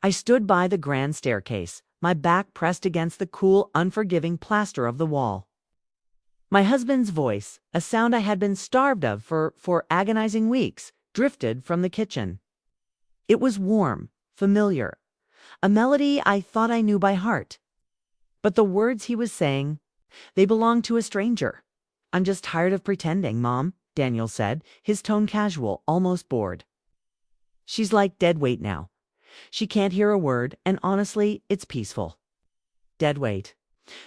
I stood by the grand staircase, my back pressed against the cool, unforgiving plaster of the wall. My husband's voice, a sound I had been starved of for agonizing weeks, drifted from the kitchen. It was warm, familiar, a melody I thought I knew by heart. But the words he was saying, they belonged to a stranger. "I'm just tired of pretending, Mom," Daniel said, his tone casual, almost bored. "She's like dead weight now. She can't hear a word, and honestly, it's peaceful." Dead weight.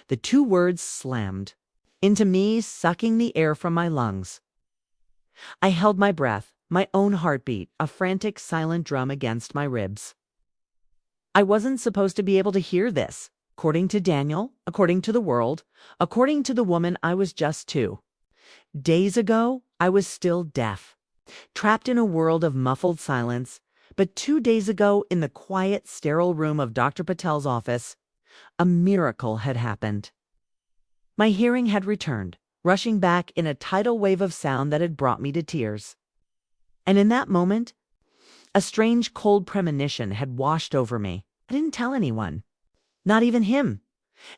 The two words slammed into me, sucking the air from my lungs. I held my breath, my own heartbeat, a frantic, silent drum against my ribs. I wasn't supposed to be able to hear this, according to Daniel, according to the world, according to the woman I was just to. Days ago, I was still deaf, trapped in a world of muffled silence, but 2 days ago, in the quiet, sterile room of Dr. Patel's office, a miracle had happened. My hearing had returned, rushing back in a tidal wave of sound that had brought me to tears. And in that moment, a strange cold premonition had washed over me. I didn't tell anyone. Not even him.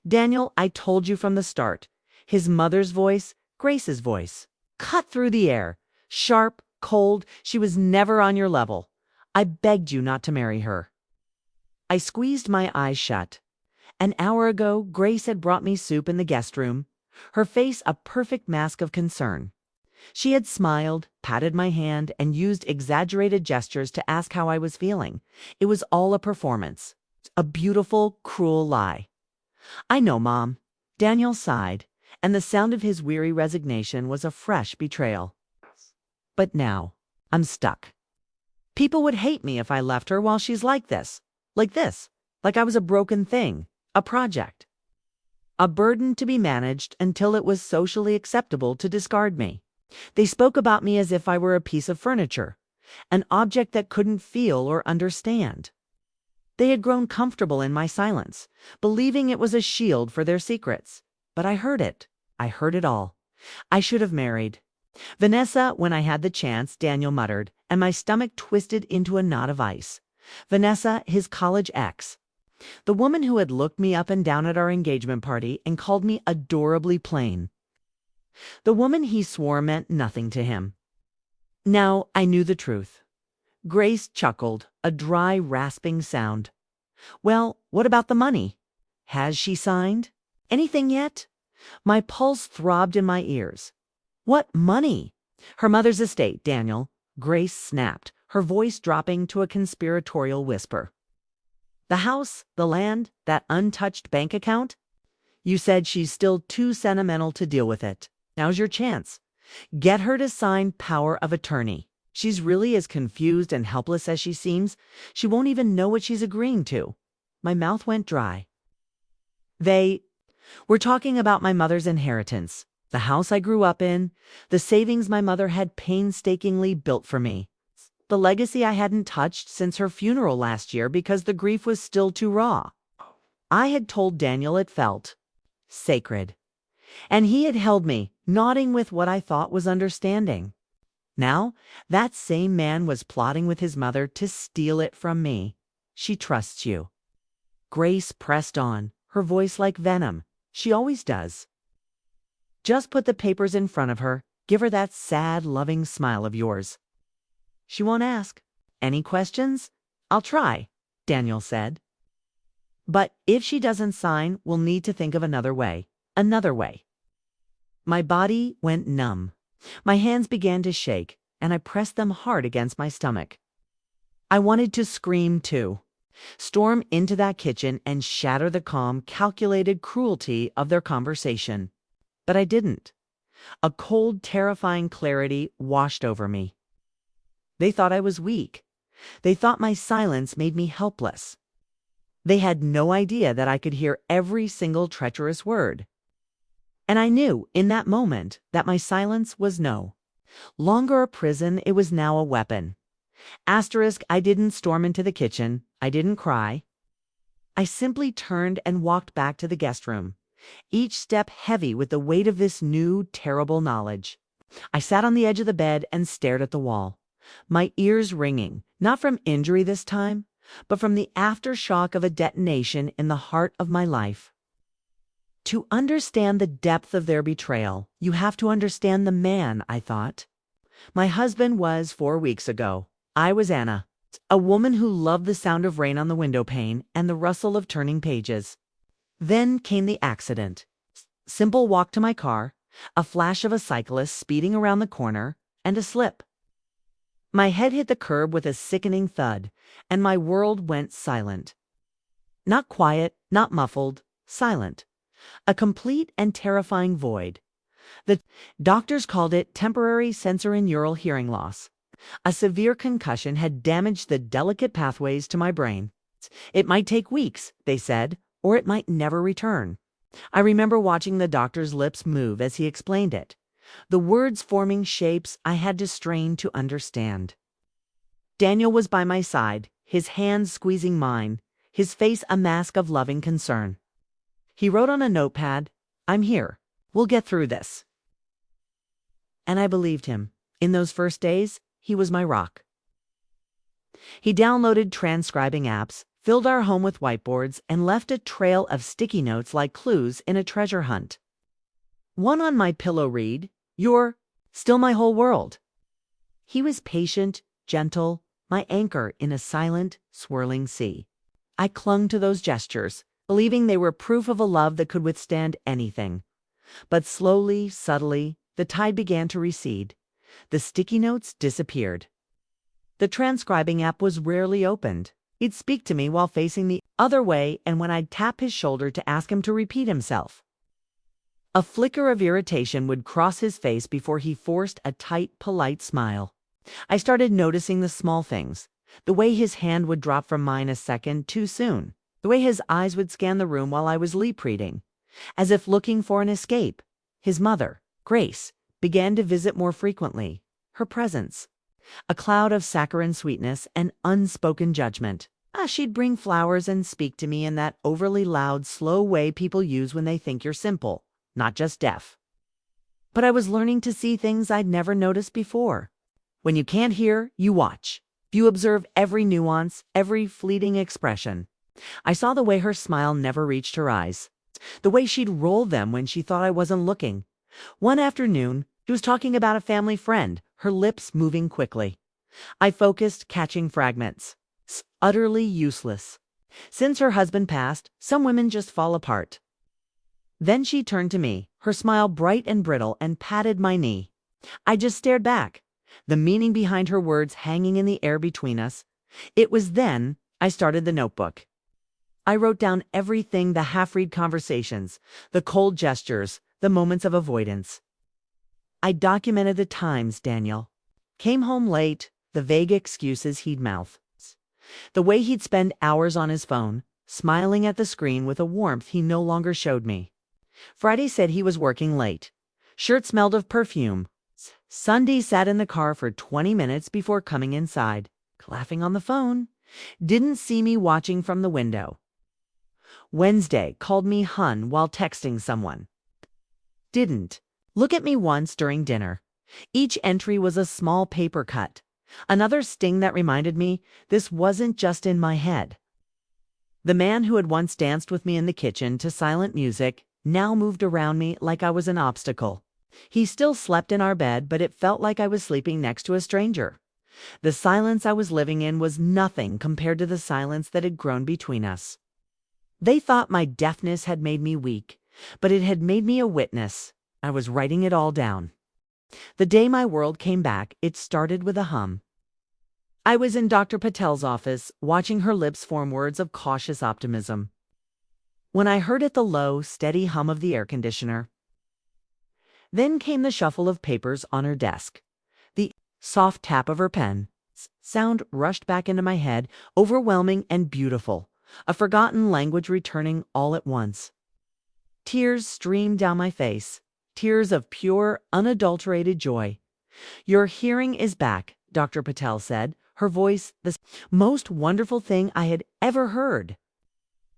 "Daniel, I told you from the start." His mother's voice, Grace's voice, cut through the air. Sharp, cold, she was never on your level. "I begged you not to marry her." I squeezed my eyes shut. An hour ago, Grace had brought me soup in the guest room, her face a perfect mask of concern. She had smiled, patted my hand, and used exaggerated gestures to ask how I was feeling. It was all a performance, a beautiful, cruel lie. "I know, Mom." Daniel sighed, and the sound of his weary resignation was a fresh betrayal. "But now, I'm stuck. People would hate me if I left her while she's like this, like I was a broken thing, a project, a burden to be managed until it was socially acceptable to discard me. They spoke about me as if I were a piece of furniture, an object that couldn't feel or understand. They had grown comfortable in my silence, believing it was a shield for their secrets. But I heard it. I heard it all. I should have married Vanessa when I had the chance, Daniel muttered, and my stomach twisted into a knot of ice. Vanessa, his college ex. The woman who had looked me up and down at our engagement party and called me adorably plain. The woman he swore meant nothing to him. Now I knew the truth. Grace chuckled, a dry, rasping sound. "Well, what about the money? Has she signed? Anything yet?" My pulse throbbed in my ears. "What money?" "Her mother's estate, Daniel," Grace snapped, her voice dropping to a conspiratorial whisper. "The house, the land, that untouched bank account? You said she's still too sentimental to deal with it. Now's your chance. Get her to sign power of attorney. She's really as confused and helpless as she seems. She won't even know what she's agreeing to." My mouth went dry. We're talking about my mother's inheritance, the house I grew up in, the savings my mother had painstakingly built for me, the legacy I hadn't touched since her funeral last year because the grief was still too raw. I had told Daniel it felt sacred, and he had held me, nodding with what I thought was understanding. Now, that same man was plotting with his mother to steal it from me. "She trusts you." Grace pressed on, her voice like venom. She always does. "Just put the papers in front of her. Give her that sad, loving smile of yours." "She won't ask. Any questions?" "I'll try," Daniel said. "But if she doesn't sign, we'll need to think of another way. Another way." My body went numb. My hands began to shake, and I pressed them hard against my stomach. I wanted to scream too. Storm into that kitchen and shatter the calm, calculated cruelty of their conversation. But I didn't. A cold, terrifying clarity washed over me. They thought I was weak. They thought my silence made me helpless. They had no idea that I could hear every single treacherous word. And I knew in that moment that my silence was no longer a prison, it was now a weapon. Asterisk, I didn't storm into the kitchen. I didn't cry. I simply turned and walked back to the guest room, each step heavy with the weight of this new, terrible knowledge. I sat on the edge of the bed and stared at the wall, my ears ringing, not from injury this time, but from the aftershock of a detonation in the heart of my life. To understand the depth of their betrayal, you have to understand the man, I thought. My husband was 4 weeks ago. I was Anna, a woman who loved the sound of rain on the window pane and the rustle of turning pages. Then came the accident. Simple walk to my car, a flash of a cyclist speeding around the corner, and a slip. My head hit the curb with a sickening thud, and my world went silent. Not quiet, not muffled, silent. A complete and terrifying void. The doctors called it temporary sensorineural hearing loss. A severe concussion had damaged the delicate pathways to my brain. It might take weeks, they said, or it might never return. I remember watching the doctor's lips move as he explained it, the words forming shapes I had to strain to understand. Daniel was by my side, his hands squeezing mine, his face a mask of loving concern. He wrote on a notepad, "I'm here. We'll get through this." And I believed him. In those first days, he was my rock. He downloaded transcribing apps, filled our home with whiteboards, and left a trail of sticky notes like clues in a treasure hunt. One on my pillow read, "You're still my whole world." He was patient, gentle, my anchor in a silent, swirling sea. I clung to those gestures, believing they were proof of a love that could withstand anything. But slowly, subtly, the tide began to recede. The sticky notes disappeared. The transcribing app was rarely opened. He'd speak to me while facing the other way, and when I'd tap his shoulder to ask him to repeat himself, a flicker of irritation would cross his face before he forced a tight, polite smile. I started noticing the small things, the way his hand would drop from mine a second too soon, the way his eyes would scan the room while I was leap reading, as if looking for an escape. His mother, Grace, began to visit more frequently. Her presence, a cloud of saccharine sweetness and unspoken judgment. She'd bring flowers and speak to me in that overly loud, slow way people use when they think you're simple, not just deaf. But I was learning to see things I'd never noticed before. When you can't hear, you watch. You observe every nuance, every fleeting expression. I saw the way her smile never reached her eyes, the way she'd roll them when she thought I wasn't looking. One afternoon, she was talking about a family friend, her lips moving quickly. I focused, catching fragments. Utterly useless. Since her husband passed, some women just fall apart. Then she turned to me, her smile bright and brittle, and patted my knee. I just stared back, the meaning behind her words hanging in the air between us. It was then I started the notebook. I wrote down everything, the half-read conversations, the cold gestures, the moments of avoidance. I documented the times Daniel came home late, the vague excuses he'd mouth, the way he'd spend hours on his phone, smiling at the screen with a warmth he no longer showed me. Friday said he was working late. Shirt smelled of perfume. Sunday sat in the car for 20 minutes before coming inside, laughing on the phone. Didn't see me watching from the window. Wednesday called me hun while texting someone. Didn't look at me once during dinner. Each entry was a small paper cut. Another sting that reminded me this wasn't just in my head. The man who had once danced with me in the kitchen to silent music now moved around me like I was an obstacle. He still slept in our bed, but it felt like I was sleeping next to a stranger. The silence I was living in was nothing compared to the silence that had grown between us. They thought my deafness had made me weak, but it had made me a witness. I was writing it all down. The day my world came back, it started with a hum. I was in Dr. Patel's office, watching her lips form words of cautious optimism, when I heard it, the low, steady hum of the air conditioner. Then came the shuffle of papers on her desk, the soft tap of her pen. Sound rushed back into my head, overwhelming and beautiful, a forgotten language returning all at once. Tears streamed down my face, tears of pure, unadulterated joy. "Your hearing is back," Dr. Patel said, her voice the most wonderful thing I had ever heard.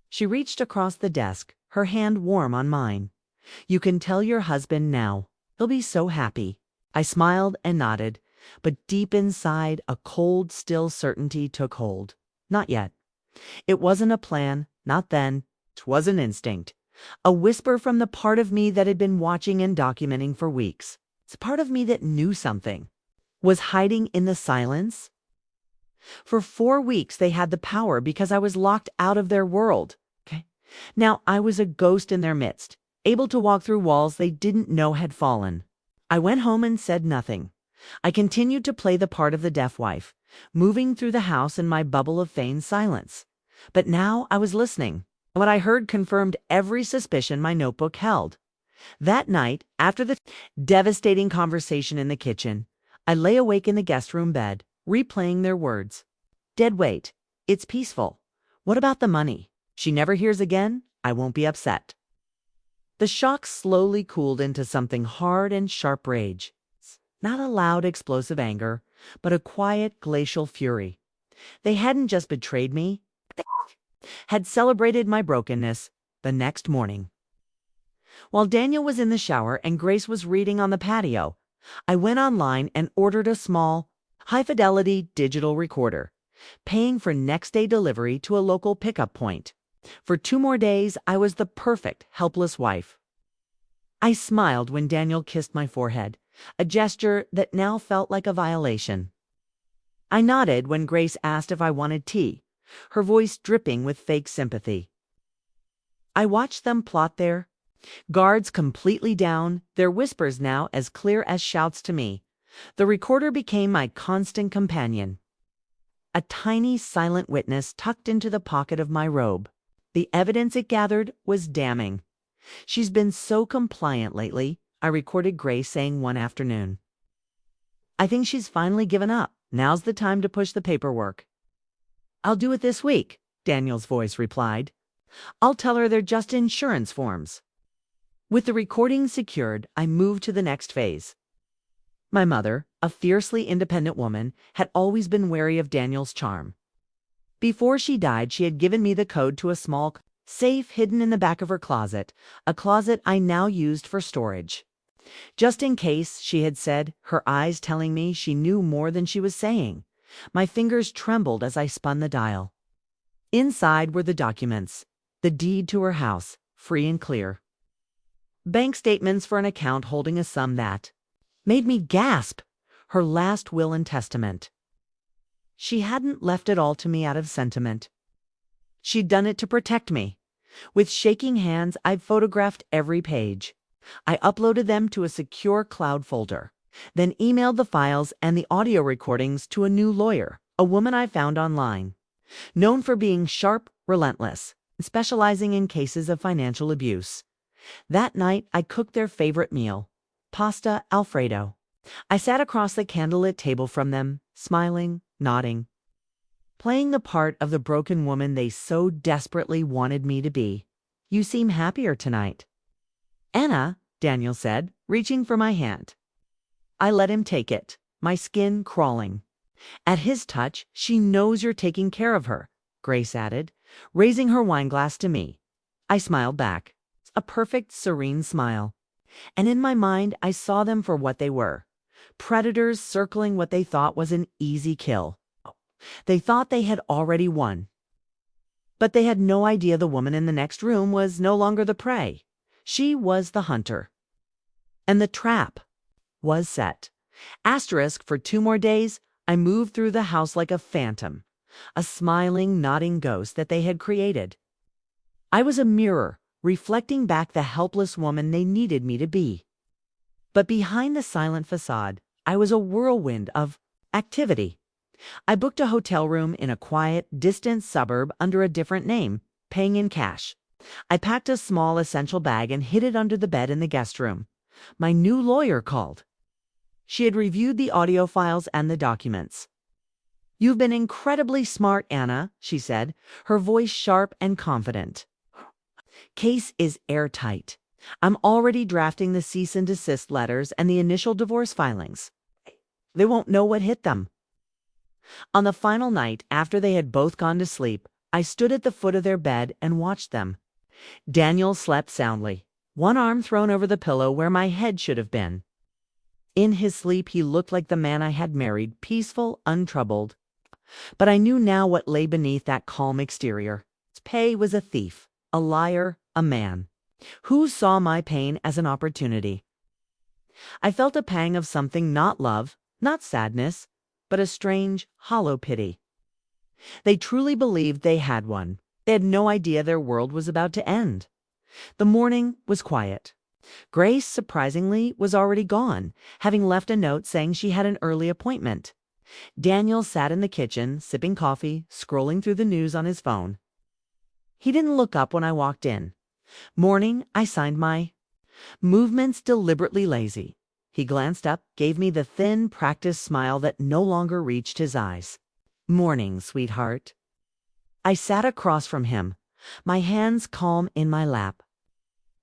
She reached across the desk, her hand warm on mine. "You can tell your husband now. He'll be so happy." I smiled and nodded, but deep inside, a cold, still certainty took hold. Not yet. It wasn't a plan, not then. 'Twas an instinct. A whisper from the part of me that had been watching and documenting for weeks. It's part of me that knew something. Was hiding in the silence. For 4 weeks they had the power because I was locked out of their world. Okay. Now I was a ghost in their midst, able to walk through walls they didn't know had fallen. I went home and said nothing. I continued to play the part of the deaf wife, moving through the house in my bubble of feigned silence. But now I was listening. What I heard confirmed every suspicion my notebook held. That night, after the devastating conversation in the kitchen, I lay awake in the guest room bed, replaying their words. Dead weight. It's peaceful. What about the money? She never hears again. I won't be upset. The shock slowly cooled into something hard and sharp rage. Not a loud, explosive anger, but a quiet, glacial fury. They hadn't just betrayed me, they had celebrated my brokenness the next morning. While Daniel was in the shower and Grace was reading on the patio, I went online and ordered a small, high-fidelity digital recorder, paying for next-day delivery to a local pickup point. For 2 more days, I was the perfect, helpless wife. I smiled when Daniel kissed my forehead, a gesture that now felt like a violation. I nodded when Grace asked if I wanted tea, her voice dripping with fake sympathy. I watched them plot their guards completely down, their whispers now as clear as shouts to me. The recorder became my constant companion. A tiny, silent witness tucked into the pocket of my robe. The evidence it gathered was damning. She's been so compliant lately, I recorded Grace saying one afternoon. I think she's finally given up. Now's the time to push the paperwork. I'll do it this week, Daniel's voice replied. I'll tell her they're just insurance forms. With the recording secured, I moved to the next phase. My mother, a fiercely independent woman, had always been wary of Daniel's charm. Before she died, she had given me the code to a small safe hidden in the back of her closet, a closet I now used for storage. Just in case, she had said, her eyes telling me she knew more than she was saying. My fingers trembled as I spun the dial. Inside were the documents, the deed to her house, free and clear. Bank statements for an account holding a sum that made me gasp, her last will and testament. She hadn't left it all to me out of sentiment. She'd done it to protect me. With shaking hands, I'd photographed every page. I uploaded them to a secure cloud folder, then emailed the files and the audio recordings to a new lawyer, a woman I found online, known for being sharp, relentless, specializing in cases of financial abuse. That night, I cooked their favorite meal, pasta Alfredo. I sat across the candlelit table from them, smiling, nodding, playing the part of the broken woman they so desperately wanted me to be. You seem happier tonight. Anna, Daniel said, reaching for my hand. I let him take it, my skin crawling. At his touch, she knows you're taking care of her, Grace added, raising her wineglass to me. I smiled back, a perfect, serene smile. And in my mind, I saw them for what they were. Predators circling what they thought was an easy kill. They thought they had already won. But they had no idea the woman in the next room was no longer the prey. She was the hunter. And the trap was set. Asterisk, for 2 more days, I moved through the house like a phantom, a smiling, nodding ghost that they had created. I was a mirror, reflecting back the helpless woman they needed me to be. But behind the silent facade, I was a whirlwind of activity. I booked a hotel room in a quiet, distant suburb under a different name, paying in cash. I packed a small essential bag and hid it under the bed in the guest room. My new lawyer called. She had reviewed the audio files and the documents. You've been incredibly smart, Anna, she said, her voice sharp and confident. Case is airtight. I'm already drafting the cease and desist letters and the initial divorce filings. They won't know what hit them. On the final night, after they had both gone to sleep, I stood at the foot of their bed and watched them. Daniel slept soundly, one arm thrown over the pillow where my head should have been. In his sleep, he looked like the man I had married, peaceful, untroubled. But I knew now what lay beneath that calm exterior. Pay was a thief, a liar, a man who saw my pain as an opportunity. I felt a pang of something, not love, not sadness, but a strange, hollow pity. They truly believed they had one. They had no idea their world was about to end. The morning was quiet. Grace, surprisingly, was already gone, having left a note saying she had an early appointment. Daniel sat in the kitchen, sipping coffee, scrolling through the news on his phone. He didn't look up when I walked in. Morning, I signed my movements deliberately lazy. He glanced up, gave me the thin, practiced smile that no longer reached his eyes. Morning, sweetheart. I sat across from him, my hands calm in my lap.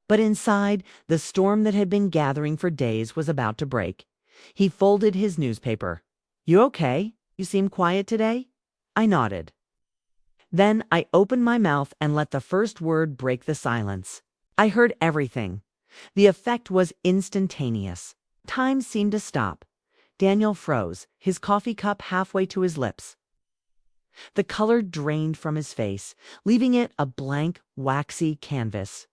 But inside, the storm that had been gathering for days was about to break. He folded his newspaper. "You okay? You seem quiet today?" I nodded. Then I opened my mouth and let the first word break the silence. I heard everything. The effect was instantaneous. Time seemed to stop. Daniel froze, his coffee cup halfway to his lips. The color drained from his face, leaving it a blank, waxy canvas.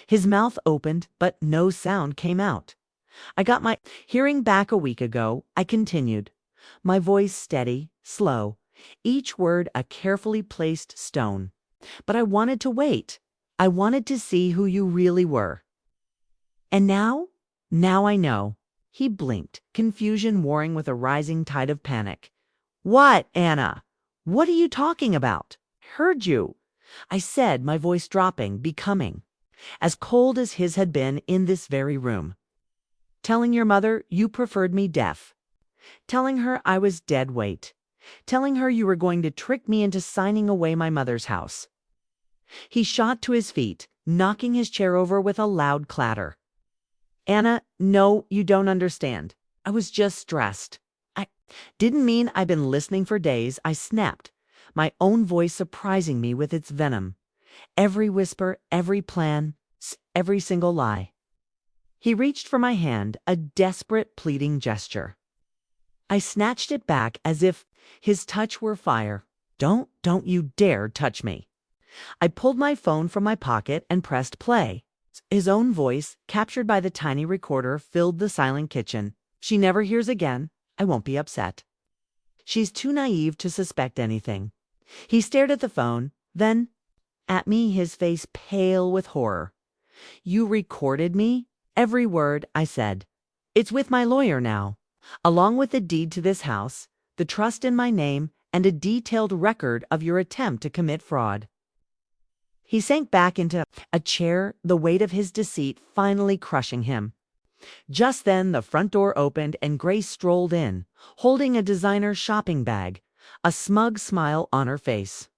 His mouth opened, but no sound came out. I got my hearing back a week ago. I continued, my voice steady, slow, each word a carefully placed stone. But I wanted to wait. I wanted to see who you really were. And now? Now I know. He blinked, confusion warring with a rising tide of panic. "What, Anna? What are you talking about?" "Heard you," I said, my voice dropping, becoming as cold as his had been in this very room. "Telling your mother you preferred me deaf. Telling her I was dead weight. Telling her you were going to trick me into signing away my mother's house." He shot to his feet, knocking his chair over with a loud clatter. "Anna, no, you don't understand. I was just stressed. I didn't mean I've been listening for days," I snapped, my own voice surprising me with its venom. Every whisper, every plan, every single lie. He reached for my hand, a desperate, pleading gesture. I snatched it back as if his touch were fire. Don't you dare touch me." I pulled my phone from my pocket and pressed play. His own voice, captured by the tiny recorder, filled the silent kitchen. "She never hears again. I won't be upset. She's too naive to suspect anything." He stared at the phone, then at me, his face pale with horror. "You recorded me?" "Every word," I said. "It's with my lawyer now, along with the deed to this house, the trust in my name, and a detailed record of your attempt to commit fraud." He sank back into a chair, the weight of his deceit finally crushing him. Just then the front door opened and Grace strolled in, holding a designer shopping bag, a smug smile on her face.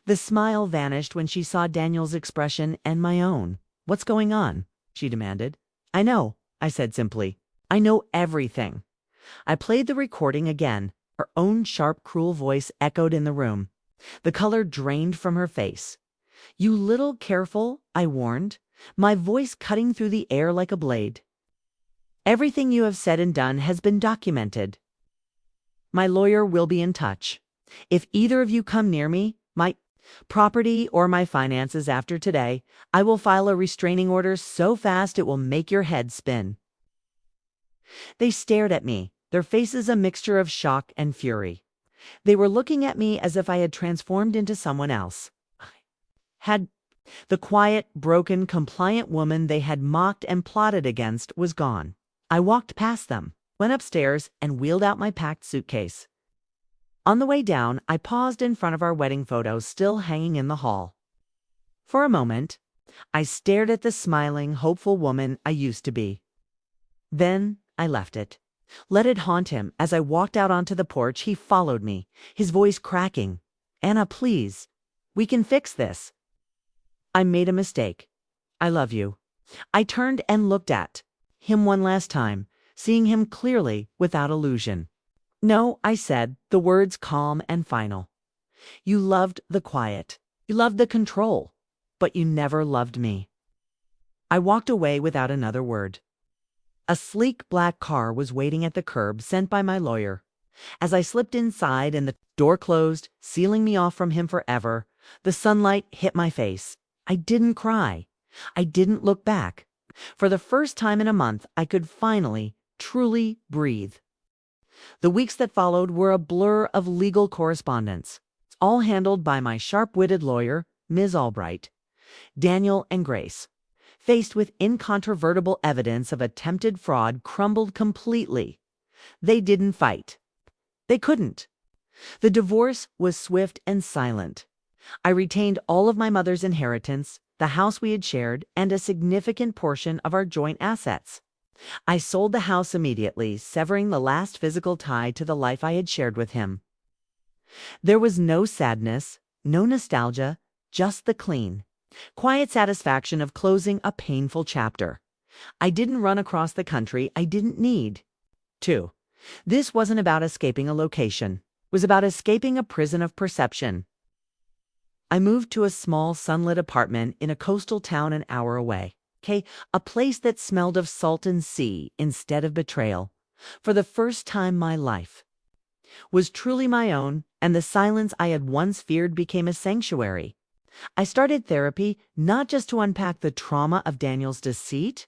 The smile vanished when she saw Daniel's expression and my own. "What's going on?" she demanded. "I know," I said simply. "I know everything." I played the recording again. Her own sharp, cruel voice echoed in the room. The color drained from her face. "You little careful," I warned, my voice cutting through the air like a blade. "Everything you have said and done has been documented. My lawyer will be in touch. If either of you come near me, my property, or my finances after today, I will file a restraining order so fast it will make your head spin." They stared at me, their faces a mixture of shock and fury. They were looking at me as if I had transformed into someone else. The quiet, broken, compliant woman they had mocked and plotted against was gone. I walked past them, went upstairs, and wheeled out my packed suitcase. On the way down, I paused in front of our wedding photos still hanging in the hall. For a moment, I stared at the smiling, hopeful woman I used to be. Then I left it. Let it haunt him. As I walked out onto the porch, he followed me, his voice cracking. "Anna, please. We can fix this. I made a mistake. I love you." I turned and looked at him one last time, seeing him clearly, without illusion. "No," I said, the words calm and final. "You loved the quiet. You loved the control. But you never loved me." I walked away without another word. A sleek black car was waiting at the curb, sent by my lawyer. As I slipped inside and the door closed, sealing me off from him forever, the sunlight hit my face. I didn't cry. I didn't look back. For the first time in a month, I could finally, truly breathe. The weeks that followed were a blur of legal correspondence, all handled by my sharp-witted lawyer, Ms. Albright. Daniel and Grace, faced with incontrovertible evidence of attempted fraud, crumbled completely. They didn't fight. They couldn't. The divorce was swift and silent. I retained all of my mother's inheritance, the house we had shared, and a significant portion of our joint assets. I sold the house immediately, severing the last physical tie to the life I had shared with him. There was no sadness, no nostalgia, just the clean, quiet satisfaction of closing a painful chapter. I didn't run across the country. I didn't need to. This wasn't about escaping a location. It was about escaping a prison of perception. I moved to a small sunlit apartment in a coastal town an hour away. A place that smelled of salt and sea instead of betrayal. For the first time, my life was truly my own, and the silence I had once feared became a sanctuary. I started therapy not just to unpack the trauma of Daniel's deceit,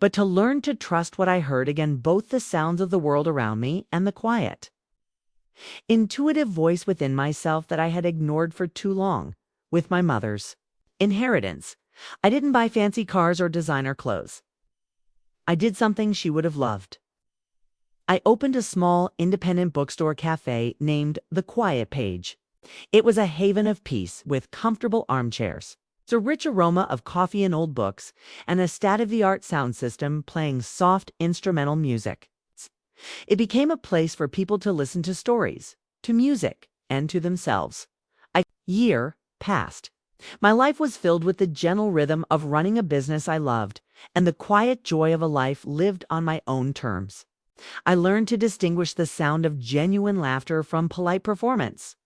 but to learn to trust what I heard again, both the sounds of the world around me and the quiet, intuitive voice within myself that I had ignored for too long. With my mother's inheritance, I didn't buy fancy cars or designer clothes. I did something she would have loved. I opened a small independent bookstore cafe named The Quiet Page. It was a haven of peace with comfortable armchairs, a rich aroma of coffee and old books, and a state-of-the-art sound system playing soft instrumental music. It became a place for people to listen to stories, to music, and to themselves. A year passed. My life was filled with the gentle rhythm of running a business I loved and the quiet joy of a life lived on my own terms. I learned to distinguish the sound of genuine laughter from polite performance.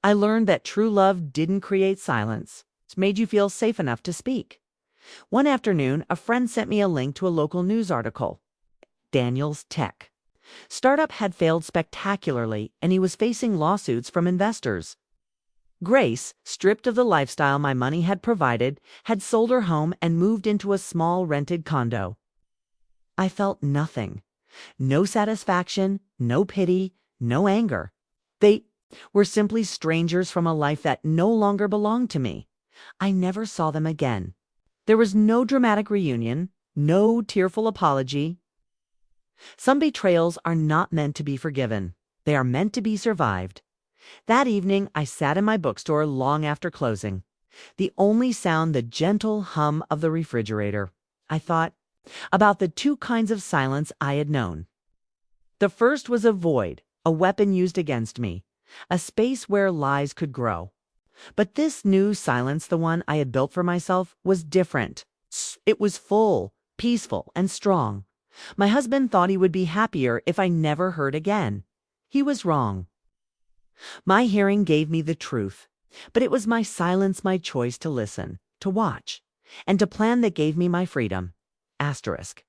I learned that true love didn't create silence. It made you feel safe enough to speak. One afternoon, a friend sent me a link to a local news article. Daniel's tech startup had failed spectacularly, and he was facing lawsuits from investors. Grace, stripped of the lifestyle my money had provided, had sold her home and moved into a small rented condo. I felt nothing. No satisfaction, no pity, no anger. They were simply strangers from a life that no longer belonged to me. I never saw them again. There was no dramatic reunion, no tearful apology. Some betrayals are not meant to be forgiven. They are meant to be survived. That evening, I sat in my bookstore long after closing. The only sound, the gentle hum of the refrigerator. I thought about the two kinds of silence I had known. The first was a void, a weapon used against me, a space where lies could grow. But this new silence, the one I had built for myself, was different. It was full, peaceful, and strong. My husband thought he would be happier if I never heard again. He was wrong. My hearing gave me the truth, but it was my silence, my choice to listen, to watch, and to plan that gave me my freedom. Asterisk.